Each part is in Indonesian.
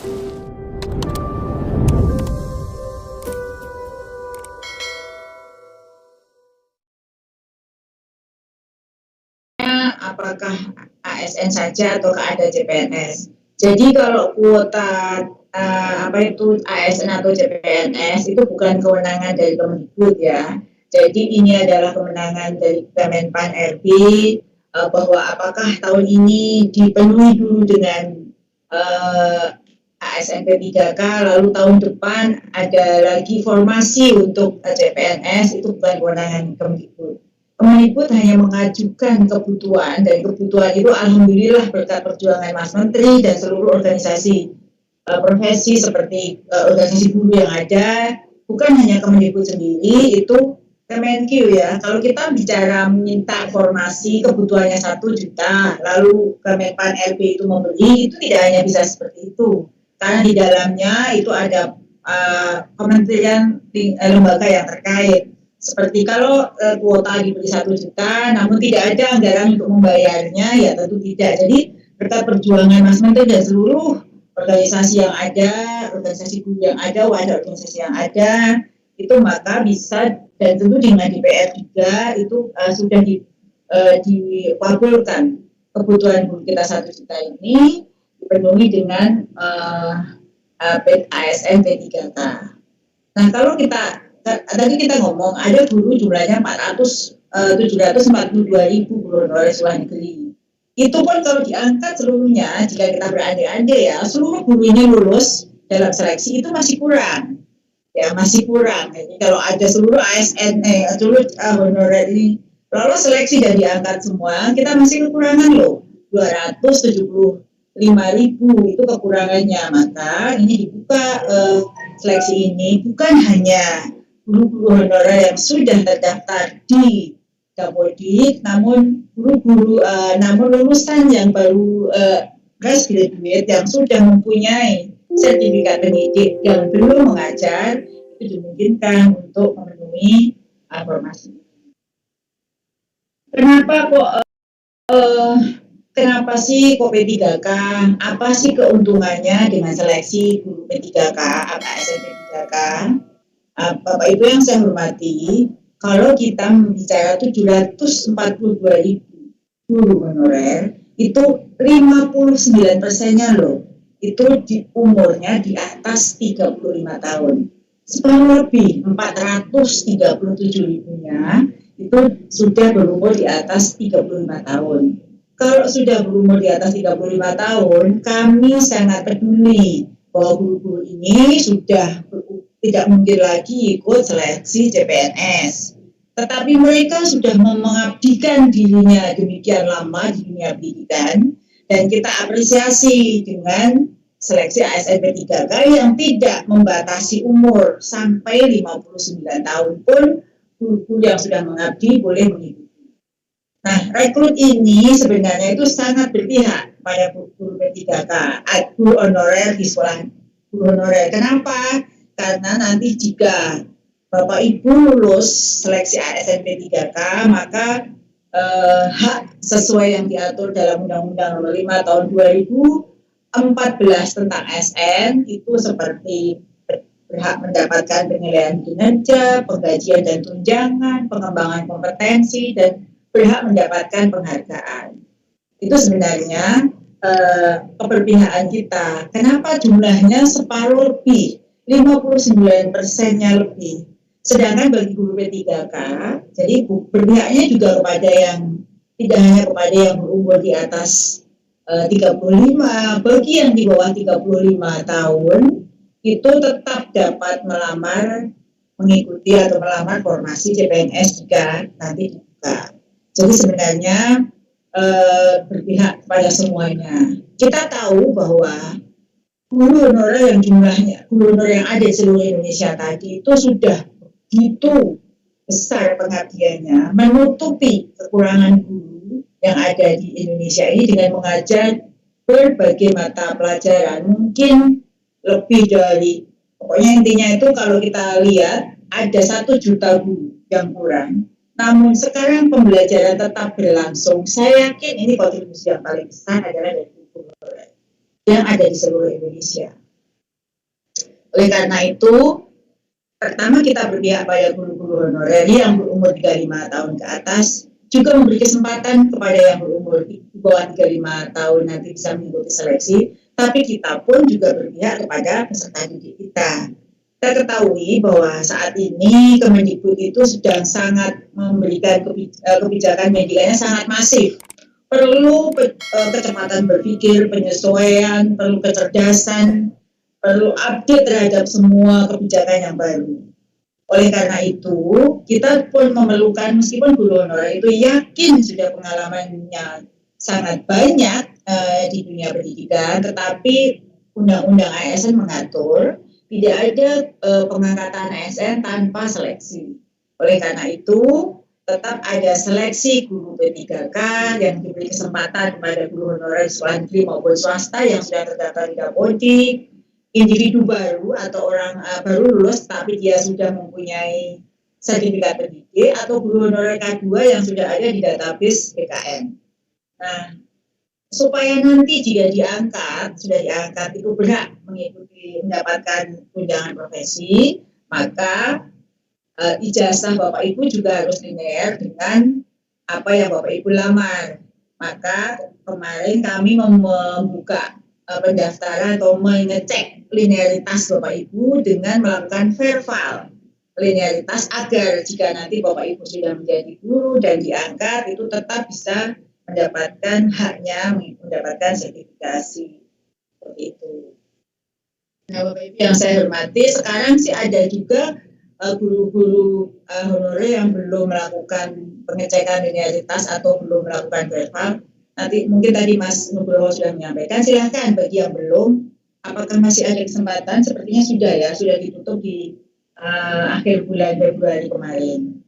Apakah ASN saja atau ada CPNS. Jadi kalau kuota ASN atau CPNS itu bukan kewenangan dari Kemendikbud ya. Jadi ini adalah kewenangan dari Kemenpan RB bahwa apakah tahun ini dipenuhi dulu dengan ASN P3K, lalu tahun depan ada lagi formasi untuk CPNS, itu bukan kewenangan Kemendikbud. Kemendikbud hanya mengajukan kebutuhan, dan kebutuhan itu alhamdulillah berkat perjuangan Mas Menteri dan seluruh organisasi profesi seperti organisasi buruh yang ada, bukan hanya Kemendikbud sendiri, itu Kemenkyu ya. Kalau kita bicara minta formasi kebutuhannya 1 juta, lalu Kemenpan RB itu membeli, itu tidak hanya bisa seperti itu. Karena di dalamnya itu ada kementerian lembaga yang terkait. Seperti kalau kuota diberi 1 juta, namun tidak ada anggaran untuk membayarnya, ya tentu tidak. Jadi berkat perjuangan Mas Menteri dan seluruh organisasi yang ada, organisasi guru yang ada, wadah organisasi yang ada, itu maka bisa, dan tentu dengan DPR juga, itu sudah dikabulkan kebutuhan guru kita 1 juta ini dipenuhi dengan ASN P3K. Nah, kalau tadi kita ngomong ada guru jumlahnya 742.000 guru honorer sekolah negeri. Itu pun kalau diangkat seluruhnya, jika kita berandai-andai ya, seluruh guru ini lulus dalam seleksi itu masih kurang. Ya, masih kurang. Jadi kalau ada seluruh ASN, seluruh honorer ini lolos seleksi dan diangkat semua, kita masih kekurangan loh. 275.000 itu kekurangannya. Maka ini dibuka seleksi ini bukan hanya guru-guru honorer yang sudah terdaftar di Dapodik, namun guru-guru namun lulusan yang baru fresh graduate yang sudah mempunyai sertifikat pendidik yang belum mengajar, itu dimungkinkan untuk memenuhi formasi. Kenapa sih kok P3K? Apa sih keuntungannya dengan seleksi guru P3K, ASN P3K? Bapak Ibu yang saya hormati, kalau kita bicara 742.000 guru honorer, itu 59%-nya loh, itu di umurnya di atas 35 tahun. Separuh lebih, 437.000-nya itu sudah berumur di atas 35 tahun. Kalau sudah berumur di atas 35 tahun, kami sangat peduli bahwa guru-guru ini sudah tidak mungkin lagi ikut seleksi CPNS. Tetapi mereka sudah mengabdikan dirinya demikian lama di dunia pendidikan, dan kita apresiasi dengan seleksi ASN P3K yang tidak membatasi umur, sampai 59 tahun pun guru-guru yang sudah mengabdi boleh mengikuti. Nah, rekrut ini sebenarnya itu sangat berpihak pada guru P3K, guru honorer di sekolah guru honorer. Kenapa? Karena nanti jika Bapak Ibu lulus seleksi ASN P3K, maka hak sesuai yang diatur dalam Undang-Undang Nomor 5 Tahun 2014 tentang ASN itu seperti berhak mendapatkan penilaian kinerja, penggajian dan tunjangan, pengembangan kompetensi, dan berhak mendapatkan penghargaan. Itu sebenarnya keberpihakan kita. Kenapa jumlahnya separuh lebih, 59%-nya lebih. Sedangkan bagi guru P3K, jadi berpihaknya juga kepada yang, tidak hanya kepada yang berumur di atas 35, bagi yang di bawah 35 tahun, itu tetap dapat melamar, mengikuti atau melamar formasi CPNS jika nanti dibuka. Jadi sebenarnya berpihak kepada semuanya. Kita tahu bahwa guru honorer yang jumlahnya, guru honorer yang ada di seluruh Indonesia tadi itu sudah begitu besar pengabdiannya, menutupi kekurangan guru yang ada di Indonesia ini dengan mengajar berbagai mata pelajaran. Mungkin lebih dari, pokoknya intinya itu kalau kita lihat ada 1 juta guru yang kurang. Namun sekarang pembelajaran tetap berlangsung. Saya yakin ini kontribusi yang paling besar adalah dari guru yang ada di seluruh Indonesia. Oleh karena itu, pertama kita berpihak pada guru-guru honorer yang berumur 35 tahun ke atas, juga memberi kesempatan kepada yang berumur di bawah 35 tahun nanti bisa mengikuti seleksi, tapi kita pun juga berpihak kepada peserta didik kita. Kita ketahui bahwa saat ini Kemendikbud itu sedang sangat memberikan kebijakan pendidikannya sangat masif. Perlu kecepatan berpikir, penyesuaian, perlu kecerdasan, perlu update terhadap semua kebijakan yang baru. Oleh karena itu, kita pun memerlukan, meskipun guru honorer itu yakin sudah pengalamannya sangat banyak di dunia pendidikan, tetapi Undang-Undang ASN mengatur tidak ada pengangkatan ASN tanpa seleksi. Oleh karena itu, tetap ada seleksi guru P3K yang diberi kesempatan kepada guru honorer sekolah negeri maupun swasta yang sudah terdaftar di Dapodik, individu baru atau orang baru lulus tapi dia sudah mempunyai sertifikat pendidik, atau guru honorer K2 yang sudah ada di database BKN. Nah, supaya nanti jika sudah diangkat itu berhak mengikuti mendapatkan tunjangan profesi, maka ijazah Bapak Ibu juga harus linear dengan apa yang Bapak Ibu lamar. Maka kemarin kami membuka pendaftaran atau mengecek linearitas Bapak Ibu dengan melakukan verval linearitas agar jika nanti Bapak Ibu sudah menjadi guru dan diangkat itu tetap bisa mendapatkan haknya, mendapatkan sertifikasi seperti itu. Nah, Bapak Ibu yang saya hormati, sekarang sih ada juga guru-guru honorer yang belum melakukan pengecekan linearitas atau belum melakukan verval. Nanti mungkin tadi Mas Nugroho sudah menyampaikan, silahkan bagi yang belum, apakah masih ada kesempatan? Sepertinya sudah ditutup di akhir bulan Februari kemarin.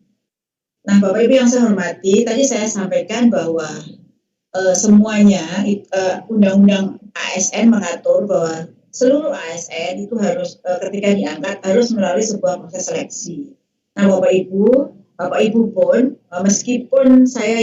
Nah, Bapak Ibu yang saya hormati, tadi saya sampaikan bahwa semuanya Undang-Undang ASN mengatur bahwa seluruh ASN itu harus ketika diangkat harus melalui sebuah proses seleksi. Nah, Bapak Ibu pun meskipun saya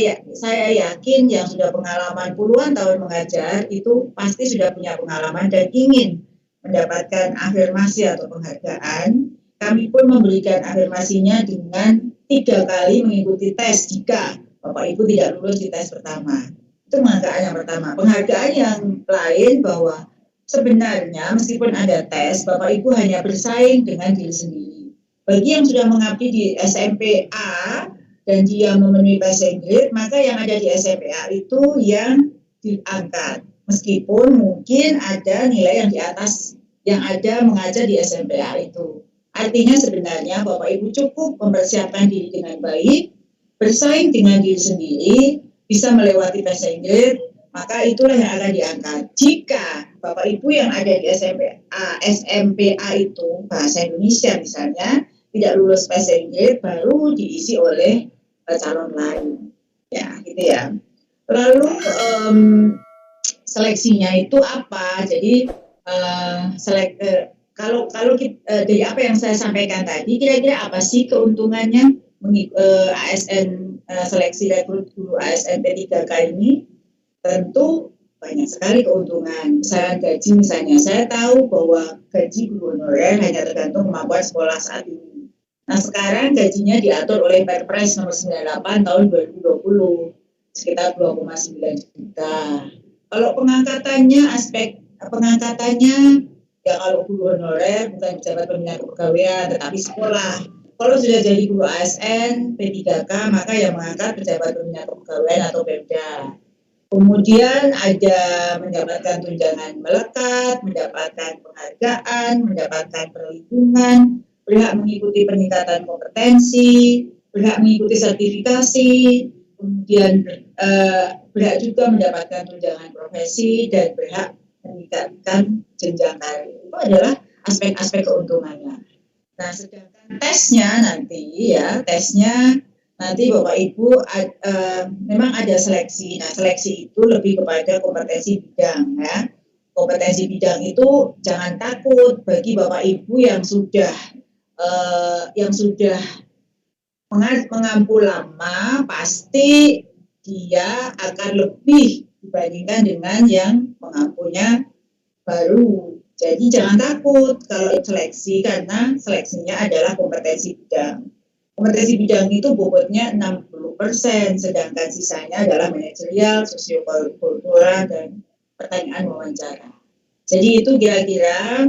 yakin yang sudah pengalaman puluhan tahun mengajar itu pasti sudah punya pengalaman dan ingin mendapatkan afirmasi atau penghargaan. Kami pun memberikan afirmasinya dengan 3 kali mengikuti tes jika Bapak Ibu tidak lulus di tes pertama. Itu penghargaan yang pertama. Penghargaan yang lain bahwa sebenarnya meskipun ada tes, Bapak Ibu hanya bersaing dengan diri sendiri. Bagi yang sudah mengabdi di SMPA dan dia memenuhi passing grade, maka yang ada di SMPA itu yang diangkat. Meskipun mungkin ada nilai yang di atas yang ada mengajar di SMPA itu. Artinya sebenarnya Bapak Ibu cukup mempersiapkan diri dengan baik, bersaing dengan diri sendiri, bisa melewati passing grade, maka itulah yang akan diangkat. Jika Bapak Ibu yang ada di SMPA itu bahasa Indonesia misalnya tidak lulus passing grade, baru diisi oleh calon lain, ya gitu ya. Lalu seleksinya itu apa? Jadi kalau dari apa yang saya sampaikan tadi, kira-kira apa sih keuntungannya ASN seleksi rekrut guru ASN P3K ini? Tentu banyak sekali keuntungan. Misalnya gaji, misalnya saya tahu bahwa gaji guru honorer hanya tergantung kemampuan sekolah saat ini. Nah, sekarang gajinya diatur oleh Perpres nomor 98 tahun 2020 sekitar 2,9 juta. Kalau aspek pengangkatannya ya kalau guru honorer bukan pejabat pembina kepegawaian tetapi sekolah. Kalau sudah jadi guru ASN P3K maka yang mengangkat pejabat pembina kepegawaian atau Pemda. Kemudian ada mendapatkan tunjangan melekat, mendapatkan penghargaan, mendapatkan perlindungan, berhak mengikuti peningkatan kompetensi, berhak mengikuti sertifikasi, kemudian berhak juga mendapatkan tunjangan profesi dan berhak meningkatkan jenjang karir. Itu adalah aspek-aspek keuntungannya. Nah, sedangkan tesnya nanti Bapak Ibu memang ada seleksi. Nah, seleksi itu lebih kepada kompetensi bidang ya. Kompetensi bidang itu jangan takut bagi Bapak Ibu yang sudah mengampu lama, pasti dia akan lebih dibandingkan dengan yang mengampunya baru. Jadi jangan takut kalau seleksi, karena seleksinya adalah kompetensi bidang. Kompetensi bidang itu bobotnya 60%, sedangkan sisanya adalah manajerial, sosiokultural, dan pertanyaan wawancara. Jadi itu kira-kira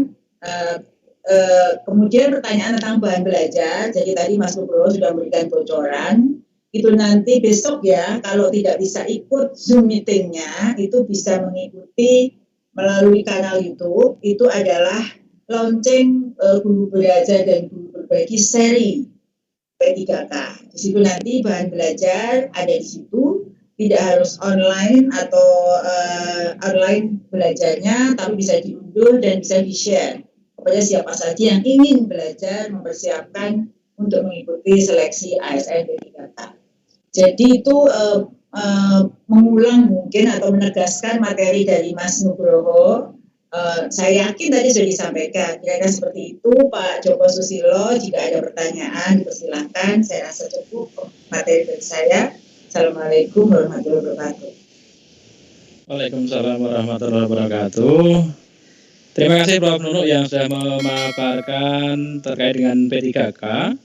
kemudian pertanyaan tentang bahan belajar. Jadi tadi Mas Nugroho sudah memberikan bocoran. Itu nanti besok ya, kalau tidak bisa ikut Zoom meetingnya, itu bisa mengikuti melalui kanal YouTube. Itu adalah launching guru belajar dan guru berbagi seri P3K. Di situ nanti bahan belajar ada di situ, tidak harus online atau online belajarnya, tapi bisa diunduh dan bisa di-share kepada siapa saja yang ingin belajar mempersiapkan untuk mengikuti seleksi ASN P3K. Jadi itu mengulang mungkin atau menegaskan materi dari Mas Nugroho. Saya yakin tadi sudah disampaikan. Kira-kira seperti itu, Pak Joko Susilo. Jika ada pertanyaan, dipersilahkan. Saya rasa cukup materi dari saya. Assalamualaikum warahmatullahi wabarakatuh. Waalaikumsalam warahmatullahi wabarakatuh. Terima kasih Prof. Nunuk yang sudah memaparkan terkait dengan P3K.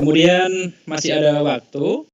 Kemudian masih ada waktu